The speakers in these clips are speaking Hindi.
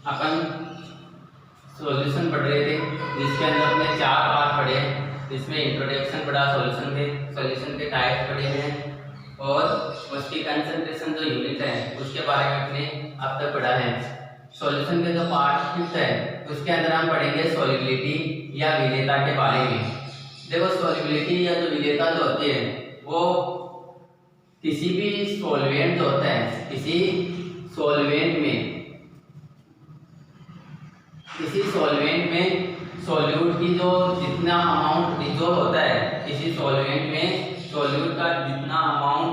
अपन सॉल्यूशन पढ़ रहे थे जिसके अंदर अपने 4 पार्ट पढ़े, जिसमें इंट्रोडक्शन पढ़ा, सॉल्यूशन के टाइप्स पढ़े हैं और उसकी कंसंट्रेशन जो यूनिट है उसके बारे में अपने अब तक पढ़ा है। सॉल्यूशन के जो पार्ट 5th है उसके अंदर हम पढ़ेंगे सॉल्युबिलिटी या विलेयता के बारे में। देखो सॉल्युबिलिटी या जो विलेयता जो होती है वो किसी भी सॉल्वेंट जो होता है, किसी सॉल्वेंट में सॉल्यूट की जो जितना अमाउंट डिजोल्व होता है, किसी सॉल्वेंट में सॉल्यूट का जितना अमाउंट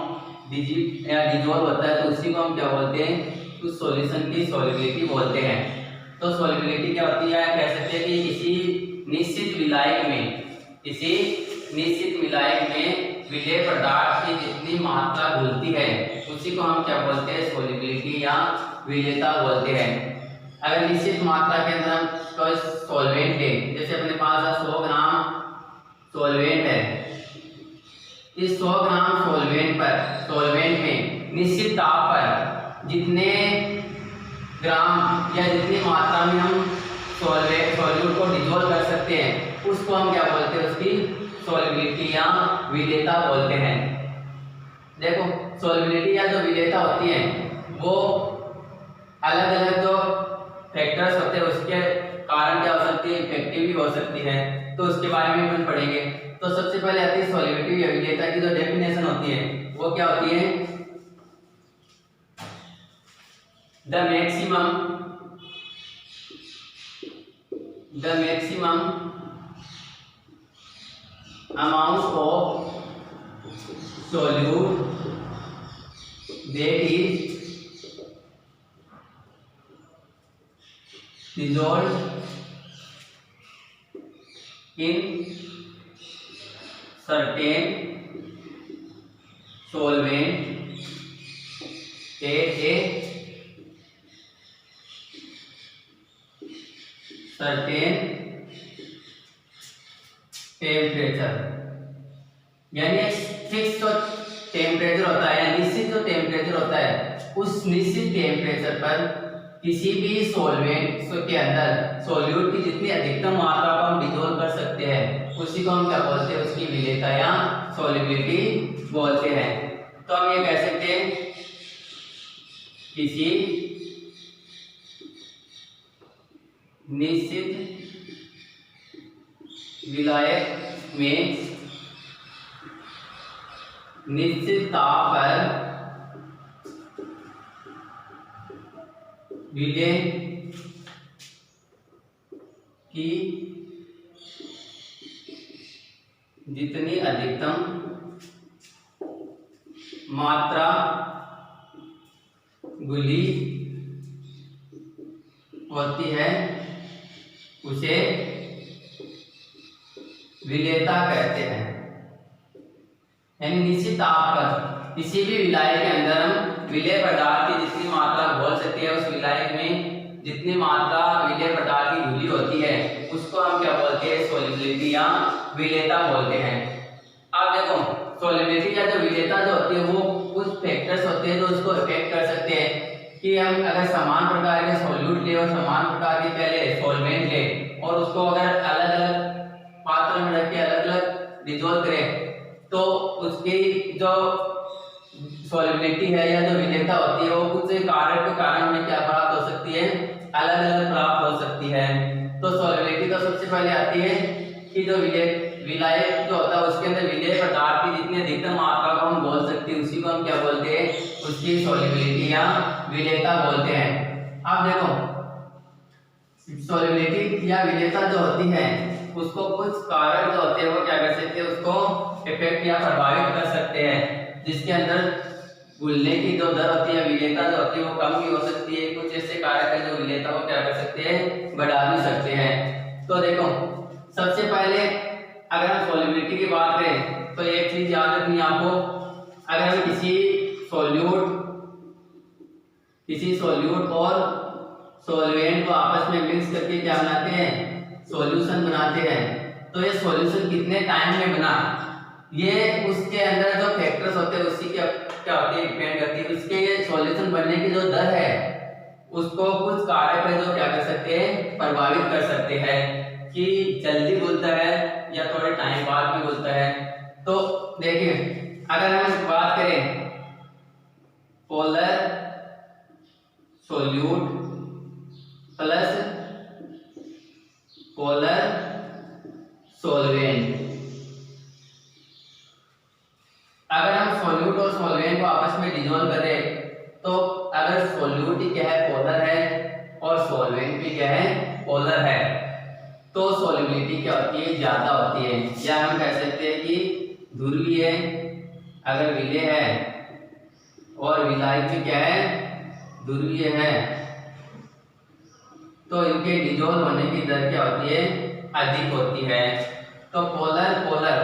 डिजोल्व होता है तो उसी को हम क्या बोलते हैं, उस सॉल्यूशन की सॉल्युबिलिटी बोलते हैं। तो सॉल्युबिलिटी क्या होती है, कह सकते हैं कि किसी निश्चित विलायक में विलेय पदार्थ की जितनी मात्रा घुलती है उसी को हम क्या बोलते हैं, सॉल्युबिलिटी या विलेयता बोलते हैं। अगर निश्चित मात्रा के अंदर हम कोई सॉल्वेंट है, जैसे अपने पास 100 ग्राम सॉल्वेंट है, इस 100 ग्राम सॉल्वेंट में निश्चित ताप पर जितने ग्राम या जितनी मात्रा में हम सॉल्यूट को डिसॉल्व कर सकते हैं उसको हम क्या बोलते हैं, उसकी सॉल्युबिलिटी या विलेयता बोलते हैं। देखो सॉल्युबिलिटी या जो विलेयता होती है वो अलग अलग जो फैक्टर्स होते हैं उसके कारण क्या हो सकती है, इफेक्टिव भी हो सकती है, तो उसके बारे में अपन पढ़ेंगे। तो सबसे पहले आती है सॉल्युबिलिटी या विलेयता की जो डेफिनेशन होती है वो क्या होती है, the maximum amount of solute that is dissolved in certain solvent at a certain temperature, यानी फिक्स जो टेम्परेचर होता है या निश्चित जो टेम्परेचर होता है उस निश्चित टेम्परेचर पर किसी भी सॉल्वेंट के अंदर सॉल्यूट की जितनी अधिकतम मात्रा को हम डिसॉल्व कर सकते हैं उसी को हम क्या बोलते हैं, उसकी विलेयता या सॉल्युबिलिटी बोलते हैं। तो हम ये कह सकते हैं किसी निश्चित विलायक में निश्चित ताप पर विलेय की जितनी अधिकतम मात्रा घुली होती है उसे विलेयता कहते हैं। यानी निश्चित ताप पर किसी भी विलायक के अंदर हम विलेय पदार्थ की जितनी मात्रा घोल सकते हैं, उस विलायक में जितनी मात्रा विलेय पदार्थ की घुली होती है उसको हम क्या बोलते हैं, सॉल्युबिलिटी या विलेयता बोलते हैं। अब देखो सॉल्युबिलिटी या जो विलेयता जो होती है वो कुछ फैक्टर्स होते हैं जो उसको इफेक्ट कर सकते हैं कि हम अगर समान प्रकार के सॉल्यूट ले और समान प्रकार के पहले सॉल्वेंट ले और उसको अगर अलग अलग पात्र में रख के अलग अलग डिसॉल्व करें तो उसकी जो सॉल्युबिलिटी है या जो विलेयता होती है वो कुछ कारक के कारण में क्या प्राप्त हो सकती है, अलग अलग प्राप्त हो सकती है। तो सॉल्युबिलिटी तो सबसे पहले आती है कि जो विलायक जो होता है उसके अंदर विलेय पदार्थ की जितनी अधिकतम मात्रा को हम बोल सकते हैं उसी को हम क्या बोलते हैं, उसकी सॉल्युबिलिटी या विलेयता बोलते हैं। अब देखो सॉल्युबिलिटी या विलेयता जो होती है उसको कुछ कारक जो होते हैं वो क्या कर सकते हैं, उसको इफेक्ट या प्रभावित कर सकते हैं, जिसके अंदर घुलने की जो दर होती है, विलेयता जो होती है वो कम भी हो सकती है। कुछ ऐसे कारक है जो विलेयता को क्या कर सकते हैं, बढ़ा भी सकते हैं। तो देखो सबसे पहले अगर हम सॉल्युबिलिटी की बात करें तो एक चीज याद रखनी है आपको, अगर हम किसी सॉल्यूट और सॉल्वेंट को आपस में मिक्स करके क्या बनाते हैं, सॉल्यूशन बनाते हैं, तो ये सॉल्यूशन कितने टाइम में बना, ये उसके अंदर जो फैक्टर्स होते हैं उसी के क्या होती है, डिपेंड करती है। उसके ये सॉल्यूशन बनने की जो दर है उसको कुछ कारक है जो क्या कर सकते हैं, प्रभावित कर सकते हैं कि जल्दी घुलता है या थोड़े टाइम बाद में घुलता है। तो देखिए अगर हम बात करें polar solute plus polar solvent, अगर हम सोल्यूट और सोलवेंट को आपस में डिसॉल्व करें तो अगर सोल्यूट ही क्या है, पोलर है, और सोलवेंट भी क्या है, पोलर है, तो सोल्युबिलिटी क्या होती है, ज्यादा होती है। या हम कह सकते हैं कि ध्रुवीय अगर विलेय है और विलायक भी क्या है, ध्रुवीय है, तो इनके डिसॉल्व होने की दर क्या होती है, अधिक होती है। तो पोलर पोलर,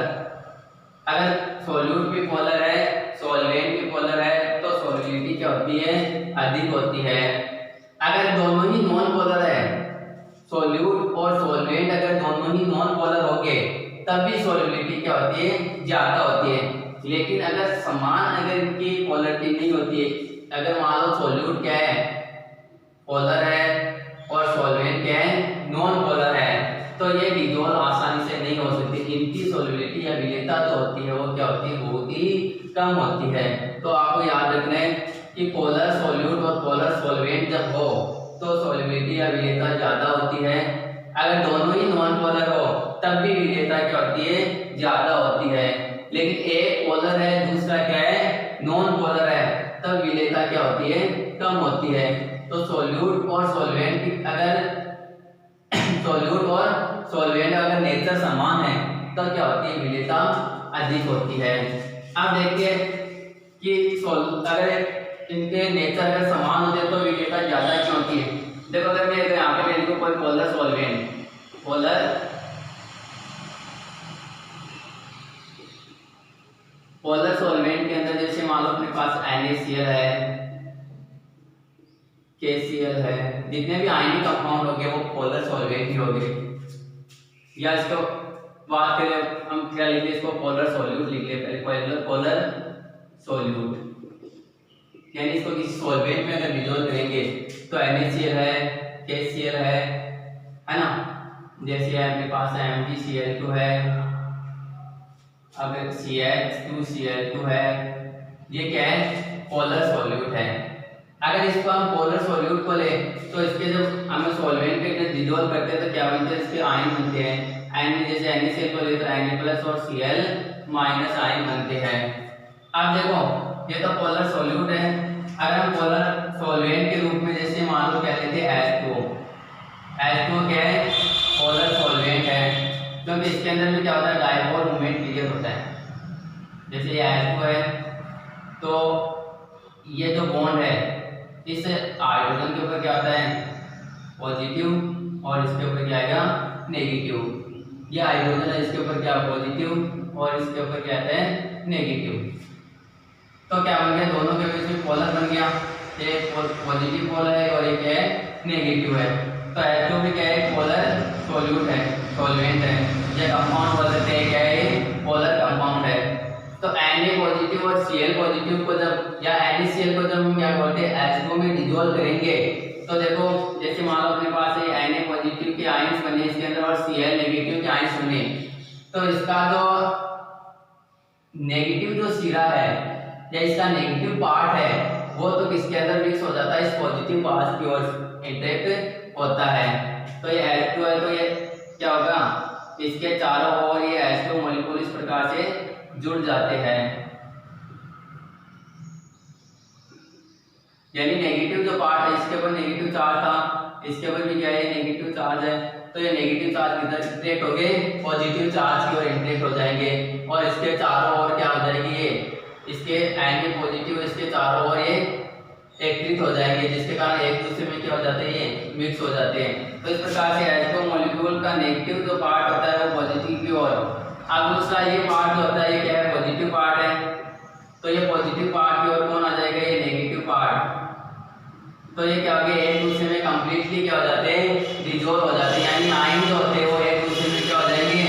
अगर सोल्यूट भी पोलर है, सोलवेंट भी पोलर है, तो सोल्युबिलिटी क्या होती है, अधिक होती है। अगर दोनों ही नॉन पोलर है, सोल्यूट और सोलवेंट अगर दोनों ही नॉन पोलर हो गए तब भी सोल्युबिलिटी क्या होती है, ज्यादा होती है। लेकिन अगर समान अगर इनकी पोलरिटी नहीं होती है, अगर मान लो सोल्यूट क्या है, पोलर है, और सोलवेंट क्या है, नॉन पोलर है, तो ये डिसॉल्व आसानी से नहीं हो सकती। इनकी सोल्युबिलिटी या विलेयता जो होती है वो क्या होती है, बहुत ही कम होती है। तो आपको याद रखना है कि पोलर सोल्यूट और पोलर सोलवेंट जब हो तो सोल्युबिलिटी या विलेयता ज्यादा होती है। अगर दोनों ही नॉन पोलर हो तब भी विलेयता क्या होती है, ज्यादा होती है। लेकिन एक पोलर है दूसरा क्या है, नॉन पोलर है, तब विलेयता क्या होती है, कम होती है। तो सोल्यूट और सोलवेंट की अगर सोल्यूट और सोलवेंट अगर नेचर समान है तो क्या होती है, विलेयता अधिक होती है। अब देखिए कि अगर इनके नेचर अगर समान होते तो विलेयता ज्यादा क्यों होती है। देखो अगर मैं यहाँ पे लिखूं कोई पोलर सोलवेंट, पोलर सोलवेंट के अंदर जैसे मान लो अपने पास NaCl है, KCl है, जितने भी आयनिक कंपाउंड हो गए वो पोलर सोलवेंट ही हो गए। या इसको बात करें हम क्या लिखते हैं, इसको पोलर सोल्यूट लिख लेते हैं, पोलर सोल्यूट, यानी इसको किसी सोलवेंट में अगर डिसॉल्व करेंगे तो NaCl है, KCl है ना, जैसे आपके पास MgCl2 है, अब CH2Cl2 है, ये क्या है, पोलर सोल्यूट है। अगर इसको हम पोलर सोल्यूट को ले तो इसके जब हम सोलवेंट के अंदर डिसॉल्व करते हैं तो क्या बनते हैं, इसके आयन बनते हैं। आयन जैसे NaCl को ले तो Na+ और Cl- आयन बनते हैं। अब देखो ये तो पोलर सोल्यूट है, अगर हम पोलर सोलवेंट के रूप में जैसे मान लो क्या लेते हैं H2O क्या है, पोलर सोलवेंट है, क्योंकि इसके अंदर में क्या होता है, डाइपोल मोमेंट क्रिएट होता है। जैसे ये H2 है तो ये जो बॉन्ड है इस हाइड्रोजन के ऊपर क्या होता है, पॉजिटिव, और इसके ऊपर क्या आएगा, नेगेटिव। ये हाइड्रोजन है, इसके ऊपर क्या पॉजिटिव और इसके ऊपर क्या आता है, नेगेटिव। तो क्या बन गया, दोनों के बीच में पोलर बन गया, एक पॉजिटिव पोलर है और एक है नेगेटिव है। तो H2 भी क्या है, पोलर सोल्यूट है, सोलवेंट है, ये कंपाउंड बोल सकते हैं क्या है, पोलर कंपाउंड है। तो Na पॉजिटिव और Cl पॉजिटिव को जब या NaCl को जब हम क्या बोलते हैं H2 में डिसॉल्व करेंगे तो देखो जैसे मान लो अपने पास है Na पॉजिटिव के आयंस बने इसके अंदर और Cl नेगेटिव के आयंस बने, तो इसका जो नेगेटिव जो सिरा है या इसका नेगेटिव पार्ट है वो तो किसके अंदर मिक्स हो जाता है, इस पॉजिटिव पार्ट की ओर इंटरेक्ट होता है। तो ये H2 है तो ये क्या होगा, इसके चारों ओर ये H2 मॉलिक्यूल इस प्रकार से जुड़ जाते हैं। यानी नेगेटिव जो पार्ट है इसके ऊपर नेगेटिव चार्ज था, इसके ऊपर भी क्या है, नेगेटिव चार्ज है, तो ये नेगेटिव चार्ज किधर इंटरेक्ट हो गए, पॉजिटिव चार्ज की ओर इंटरेक्ट हो जाएंगे और इसके चारों ओर क्या हो जाएगी, ये इसके Na पॉजिटिव इसके चारों ओर ये एकत्रित हो जाएंगे, जिसके कारण एक दूसरे में क्या हो जाते हैं, ये मिक्स हो जाते हैं। तो इस प्रकार से H2 मॉलिक्यूल का नेगेटिव जो पार्ट होता है वो पॉजिटिव की ओर, अब दूसरा ये पार्ट जो होता है ये क्या है, पॉजिटिव पार्ट है, तो ये पॉजिटिव पार्ट की ओर कौन आ जाएगा, ये नेगेटिव पार्ट। तो ये क्या हो गया, एक दूसरे में कंप्लीटली क्या हो जाते हैं, डिसॉल्व हो जाते हैं, यानी आयन जो होते हैं वो एक दूसरे में क्या हो जाएंगे,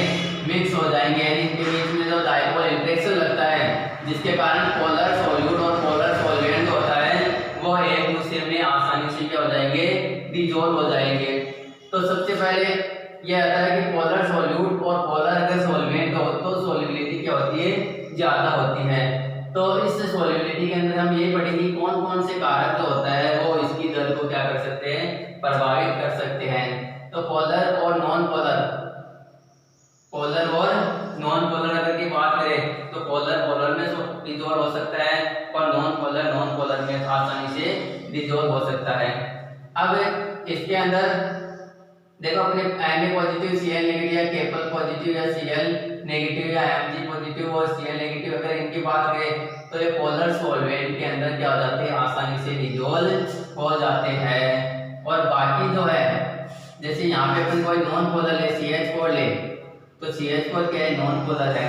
मिक्स हो जाएंगे, यानी इनके बीच में जो डाइपोल इंटरेक्शन लगता है जिसके कारण पोलर सोल्यूट और पोलर सोलवेंट होता है वो एक दूसरे में आसानी से क्या हो जाएंगे, करेंगे, डिजोल्व हो जाएंगे। तो सबसे पहले यह आता है कि पोलर सॉल्यूट और पोलर अगर सॉल्वेंट हो तो सॉल्युबिलिटी क्या होती है, ज्यादा होती है। तो इस सॉल्युबिलिटी के अंदर हम ये पढ़ेंगे कौन कौन से कारक जो होता है वो इसकी दर को क्या कर सकते हैं, प्रभावित कर सकते हैं। तो पोलर और नॉन पोलर, पोलर और नॉन पोलर अगर की बात करें तो पोलर में डिजोल्व हो सकता है और नॉन पोलर में आसानी से डिजोल्व हो सकता है। अब इसके अंदर देखो अपने Na पॉजिटिव, Cl नेगेटिव या Kpl पॉजिटिव या Cl नेगेटिव या Mg पॉजिटिव और Cl नेगेटिव अगर इनकी बात करें तो ये पोलर सॉल्वेंट के अंदर क्या हो जाते हैं, आसानी से डिजोल्व हो जाते हैं। और बाकी जो है जैसे यहाँ पे अपन कोई नॉन पोलर ले CH4 ले तो CH4 क्या है, नॉन पोलर है।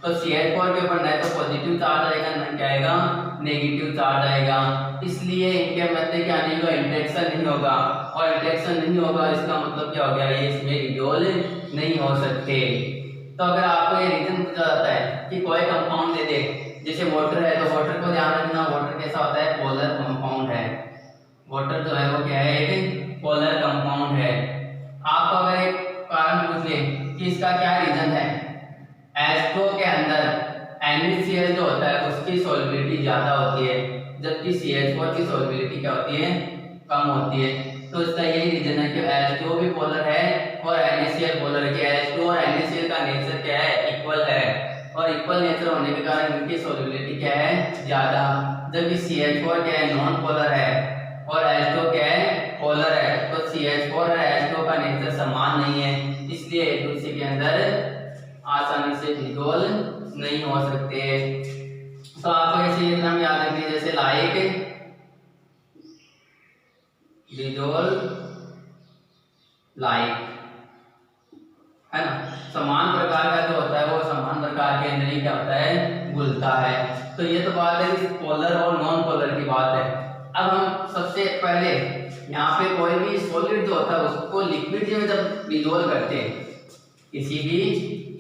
तो CH4 के ऊपर ना तो पॉजिटिव चार्ज आएगा ना क्या आएगा, नेगेटिव चार्ज आएगा। इसलिए इनके मध्य क्या नहीं होगा, इंटरेक्शन नहीं होगा। और इंटरेक्शन नहीं होगा इसका मतलब क्या हो गया, ये इसमें डिजोल्व नहीं हो सकते। तो अगर आपको ये रीजन पूछा जाता है कि कोई कंपाउंड दे दे, जैसे वाटर है तो वाटर को ध्यान रखना, वाटर कैसा होता है, पोलर कंपाउंड है। वाटर जो है वो क्या है, एक पोलर कंपाउंड है। आपको अगर एक कारण पूछ ले कि इसका क्या रीजन है, H2O के अंदर NaCl जो होता है उसकी सॉल्युबिलिटी ज्यादा होती है जबकि CH4 की सॉल्युबिलिटी क्या होती है, कम होती है। तो इसका यही रीजन है कि H2O भी पोलर है और NaCl पोलर है। H2O और NaCl का नेचर क्या है, इक्वल है और इक्वल नेचर होने के कारण इनकी सॉल्युबिलिटी क्या है, ज्यादा। जबकि CH4 क्या है, नॉन पोलर है और H2O क्या है, पोलर है। तो CH4 और H2O का नेचर समान नहीं है, इसलिए एक दूसरे के अंदर आसानी से डिजोल्व नहीं हो सकते। तो आपको ऐसे ये नाम याद रखिए, जैसे लाइक डिजोल्व लाइक, है ना। समान प्रकार का जो होता है वो समान प्रकार के अंदर ही क्या होता है, घुलता है। तो ये तो बात है कि पोलर और नॉन पोलर की बात है। अब हम सबसे पहले यहाँ पे कोई भी सॉलिड जो होता है उसको लिक्विड में जब डिजोल्व करते हैं, किसी भी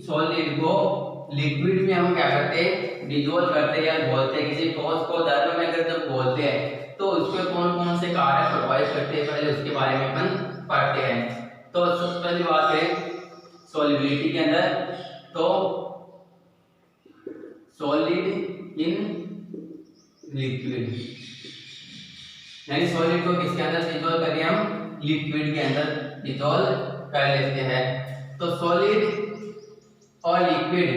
सॉलिड को लिक्विड में हम क्या करते हैं, डिजोल्व करते हैं या घोलते हैं। किसी ठोस को द्रव में अगर जब घोलते हैं तो उसके कौन कौन से कारक प्रभावित करते हैं, पहले उसके बारे में अपन पढ़ते हैं। तो सबसे पहली बात है सॉल्युबिलिटी के अंदर, तो सॉलिड इन लिक्विड, यानी सॉलिड को किसके अंदर डिजोल्व करिए, हम लिक्विड के अंदर डिजोल्व कर लेते हैं। तो सॉलिड और लिक्विड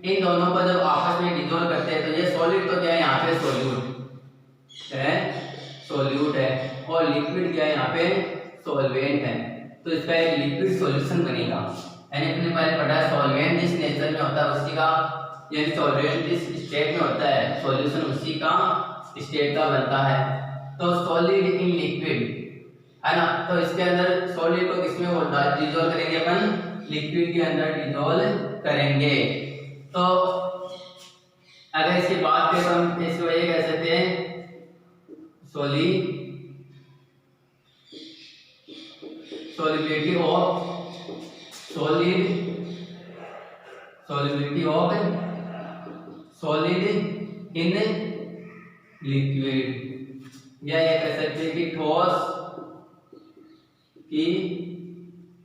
इन दोनों को जब आपस में डिजोल्व करते हैं तो ये सॉलिड तो क्या है, यहाँ पे सोल्यूट है, सोल्यूट है और लिक्विड क्या है, यहाँ पे सॉल्वेंट है। तो इसका एक लिक्विड सॉल्यूशन बनेगा। यानी अपने पहले पढ़ा है सॉल्वेंट जिस नेचर में होता है उसी का, यानी सॉल्वेंट जिस स्टेट में होता है सॉल्यूशन उसी का स्टेट का बनता है। तो सॉलिड इन लिक्विड है ना, तो इसके अंदर सॉलिड को किसमें डिजोल्व करेंगे अपन, लिक्विड के अंदर डिजोल्व करेंगे। तो अगर इसकी बात करें तो हम इसको ये कह सकते हैं solubility of solid in liquid, या ये कह सकते हैं कि ठोस की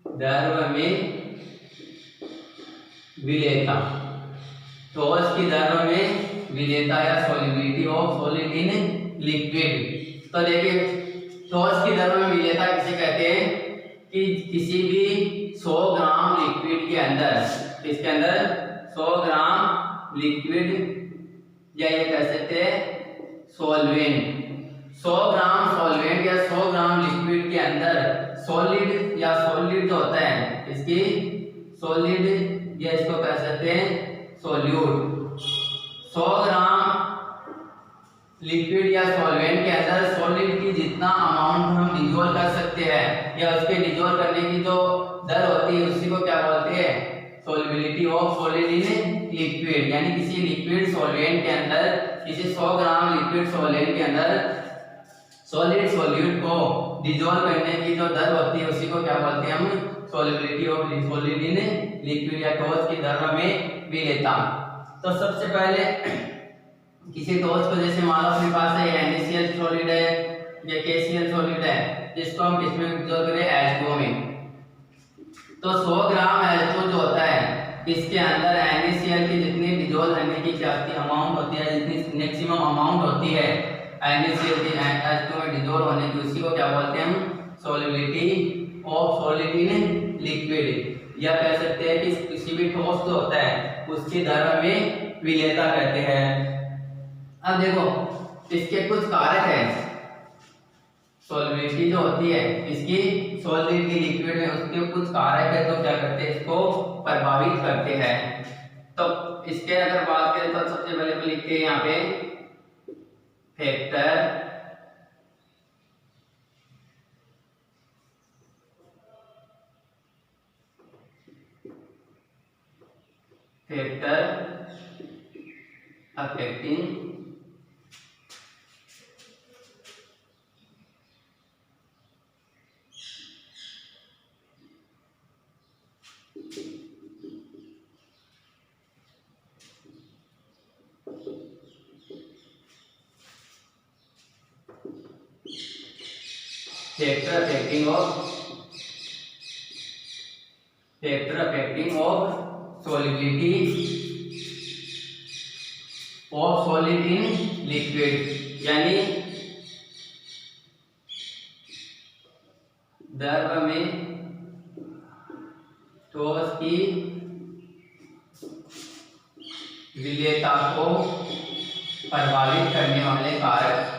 द्रव में विलेयता, ठोस की द्रव में विलेयता या solubility of solid in liquid. तो देखिए ठोस की द्रव में विलेयता किसे कहते हैं कि किसी भी 100 ग्राम लिक्विड के अंदर, इसके अंदर 100 ग्राम लिक्विड या ये कह सकते हैं सॉल्वेंट, 100 ग्राम सॉल्वेंट या 100 ग्राम लिक्विड के अंदर सॉलिड या सॉलिड जो होता है इसकी सॉलिड या इसको कह सकते हैं सोल्यूट। 100 ग्राम लिक्विड या सॉल्वेंट के अंदर सॉलिड की जितना अमाउंट हम डिजोल्व कर सकते हैं या उसके डिजोल्व करने की जो दर होती है उसी को क्या बोलते हैं, solubility of solid in liquid. यानी किसी लिक्विड सॉल्वेंट के अंदर, किसी 100 ग्राम लिक्विड सॉल्वेंट के अंदर सॉलिड सॉल्यूट को डिजोल्व करने की जो दर होती है उसी को क्या बोलते हैं हम, solubility of solid in liquid या ठोस की दर में विलेयता। तो सबसे पहले किसी ठोस को जैसे मान लो अपने पास है NaCl सॉलिड है या KCl सॉलिड है, जिसको हम किसमें डिसॉल्व करें, H2O में। तो 100 ग्राम H2O जो होता है इसके अंदर NaCl की जितनी डिसॉल्व होने की अमाउंट होती है, जितनी मैक्सिमम अमाउंट होती है NaCl की H2O में डिसॉल्व होने की, उसी को क्या बोलते हैं हम, solubility of solid in liquid, या कह सकते हैं कि किसी भी ठोस जो होता है उसकी दर में विलेयता कहते हैं। अब देखो इसके कुछ कारक हैं, सॉल्युबिलिटी जो होती है इसकी सॉलिड की लिक्विड में, उसके कुछ कारक है तो क्या करते हैं, इसको प्रभावित करते हैं। तो इसके अगर बात करें तो सबसे पहले तो लिखते हैं यहाँ पे factor affecting factor affecting of solubility of solid in liquid, यानी द्रव में ठोस की विलेयता को प्रभावित करने वाले कारक।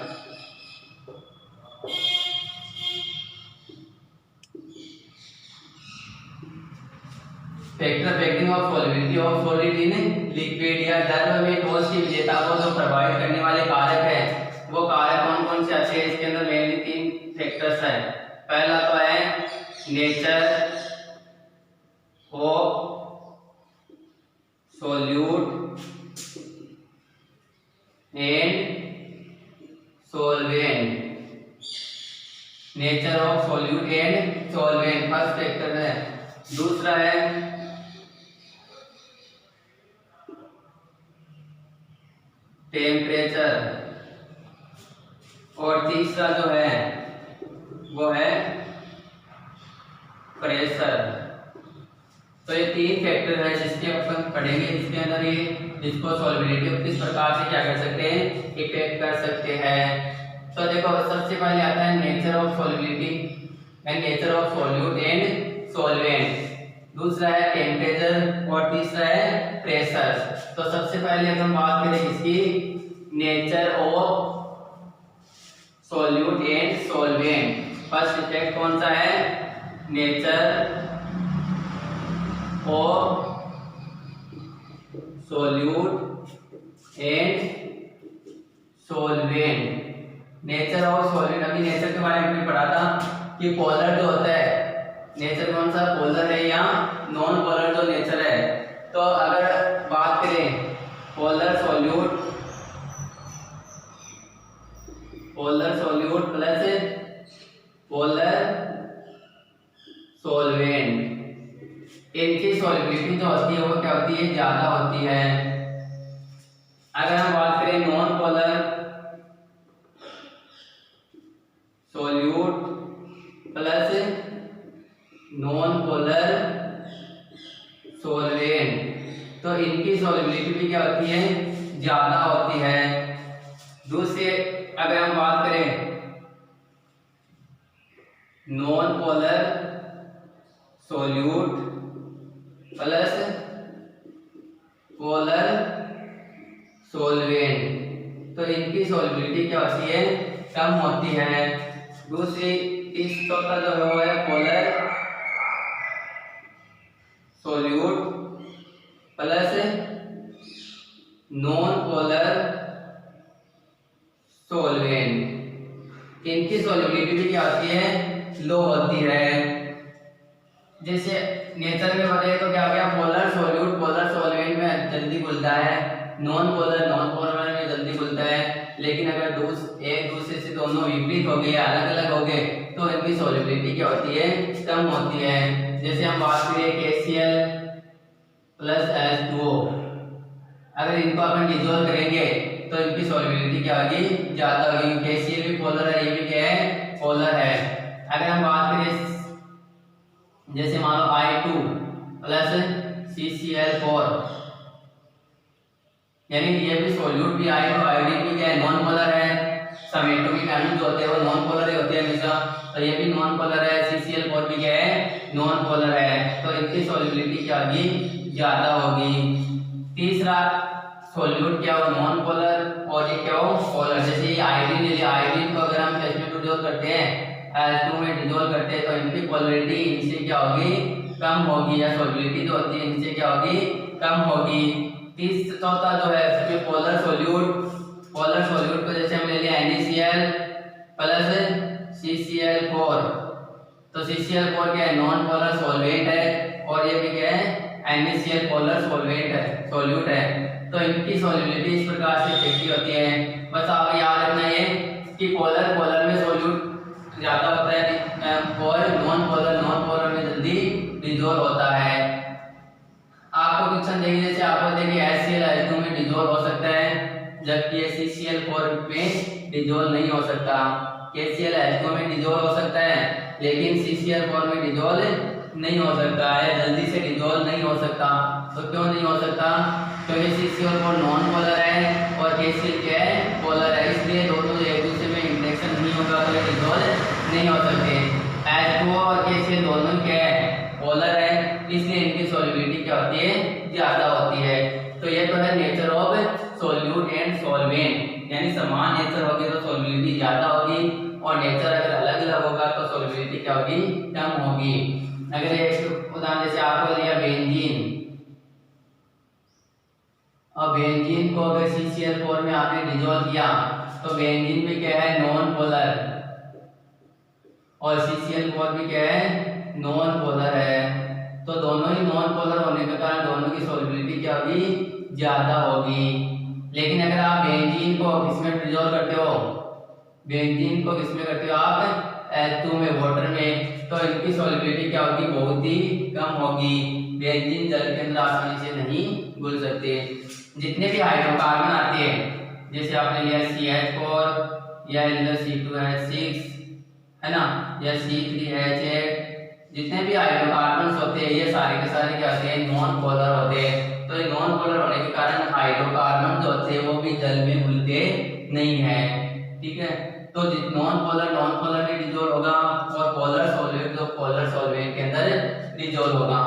Factor affecting of solubility of solid in liquid, या द्रव में ठोस की विलेयता को जो प्रभावित करने वाले कारक है वो कारक कौन कौन से आते हैं, इसके अंदर मेनली 3 फैक्टर्स है। पहला तो है nature of solute and solvent, nature of solute and solvent first factor है। दूसरा है टेम्परेचर, और तीसरा जो है वो है प्रेशर। तो ये 3 फैक्टर है जिसके अपन पढ़ेंगे, जिसके अंदर ये जिसको सॉल्युबिलिटी किस प्रकार से क्या कर सकते हैं, इफेक्ट कर सकते हैं। तो देखो सबसे पहले आता है nature of solubility and nature of solute and solvent, दूसरा है टेम्परेचर और तीसरा है प्रेशर। तो सबसे पहले अगर हम बात करें इसकी nature of solute and solvent, first effect कौन सा है, nature of solute and solvent. Nature of solute, अभी नेचर के बारे में हमने पढ़ा था कि पोलर जो होता है, नेचर कौन सा, पोलर है या नॉन पोलर जो नेचर है। तो अगर बात करें polar solute plus polar solvent, इनकी सॉल्युबिलिटी जो होती है वो क्या होती है, ज्यादा होती है। अगर हम बात करें non polar solute plus non polar solvent, तो इनकी सॉल्युबिलिटी भी क्या होती है, ज्यादा होती है। दूसरे अगर हम बात करें non polar solute plus polar solvent, तो इनकी सॉल्युबिलिटी क्या होती है, कम होती है। दूसरी तीसरा जो है वो है polar solute plus non polar solvent, इनकी सॉल्युबिलिटी भी क्या होती है, लो होती है। जैसे नेचर में बताइए तो क्या गया, पोलर सॉल्यूट पोलर सॉल्वेंट में जल्दी घुलता है, नॉन पोलर में जल्दी घुलता है। लेकिन अगर एक दूसरे से दोनों विपरीत हो गए, अलग अलग हो गए, तो इनकी सॉल्युबिलिटी क्या होती है, कम होती है। जैसे हम बात करें KCl प्लस H2O, अगर इनको अपन डिसॉल्व करेंगे तो इनकी सॉल्युबिलिटी क्या होगी, ज्यादा होगी। KCl भी पोलर है, ये भी क्या है, पोलर है। अगर हम बात करें जैसे मान लो I2 प्लस CCl4, यानी ये भी सोल्यूट भी I2 आयोडीन भी क्या है, नॉन पोलर है। सब एटॉमिक आयन जो होते हैं वो नॉन पोलर ही होते हैं हमेशा, तो ये भी नॉन पोलर है। CCl4 भी क्या है, नॉन पोलर है, तो इनकी सॉल्युबिलिटी क्या होगी, ज्यादा होगी। तीसरा सोल्यूट क्या हो, नॉन पोलर, और ये क्या हो, पोलर। जैसे ये आयोडीन ले लिया, आयोडीन को अगर हम इसमें डिसॉल्व करते हैं, H2 में डिसॉल्व करते हैं, तो इनकी पोलरिटी इनसे क्या होगी, कम होगी, या सॉल्युबिलिटी जो होती है इनसे क्या होगी, कम होगी। चौथा जो है इसमें पोलर सोल्यूट को जैसे हम ले लिया NaCl प्लस CCl4, तो CCl4 क्या है, नॉन पोलर सॉल्वेंट है, और ये भी क्या है, NaCl पोलर सॉल्वेंट है, सोल्यूट है। तो इनकी सॉल्युबिलिटी इस प्रकार से इफेक्टिव होती है। बस आप याद रखना ये कि पोलर में सोल्यूट ज्यादा होता है, और नॉन पोलर में जल्दी डिसॉल्व होता है। आपको क्वेश्चन देखिए, जैसे आपको देखिए HCl में डिसॉल्व हो सकता है, जबकि CCl4 में डिसॉल्व नहीं हो सकता। KCl में डिसॉल्व हो सकता है, लेकिन CCl4 में डिसॉल्व नहीं हो सकता है, जल्दी से डिसॉल्व नहीं हो सकता। तो क्यों नहीं हो सकता, क्योंकि CCl4 नॉन पोलर है और KCl क्या है, पोलर है, इसलिए दोनों एक दूसरे में इंटरेक्शन नहीं होगा, तो ये डिसॉल्व नहीं हो सकते। H2O और KCl दोनों क्या है, पोलर है, इसलिए इनकी सॉल्युबिलिटी क्या होती है, ज्यादा होती है। तो ये तो है nature of solute and solvent, यानी समान नेचर होगी तो सॉल्युबिलिटी ज्यादा होगी, और नेचर अगर अलग अलग होगा तो सॉल्युबिलिटी क्या होगी, कम होगी। अगर एक उदाहरण जैसे आपको लिया बेंजीन, और बेंजीन को अगर CCl4 में आपने डिसॉल्व किया, तो बेंजीन भी क्या है, नॉन पोलर, और CCl4 भी क्या है, नॉन पोलर है। तो दोनों ही नॉन पोलर होने के कारण दोनों की सॉल्युबिलिटी क्या होगी, ज्यादा होगी। लेकिन अगर आप बेंजीन को किसमें डिसॉल्व करते हो, बेंजीन को किसमें करते हो आप, H2 में, वाटर में, तो इनकी सॉल्युबिलिटी क्या होगी, बहुत ही कम होगी। बेंजीन जल के अंदर आसानी से नहीं घुल सकते। जितने भी हाइड्रोकार्बन आते हैं, जैसे आपने लिया CH4 या C2H6 है ना, या C3H8, जितने भी हाइड्रोकार्बन होते हैं ये सारे के सारे क्या होते हैं, नॉन पोलर होते हैं। तो ये नॉन पोलर होने के कारण हाइड्रोकार्बन जो होते हैं वो भी जल में घुलते नहीं है, ठीक है। तो नॉन पोलर में डिसॉल्व होगा, और पोलर सॉल्वेंट जो पोलर सॉल्वेंट के अंदर डिसॉल्व होगा।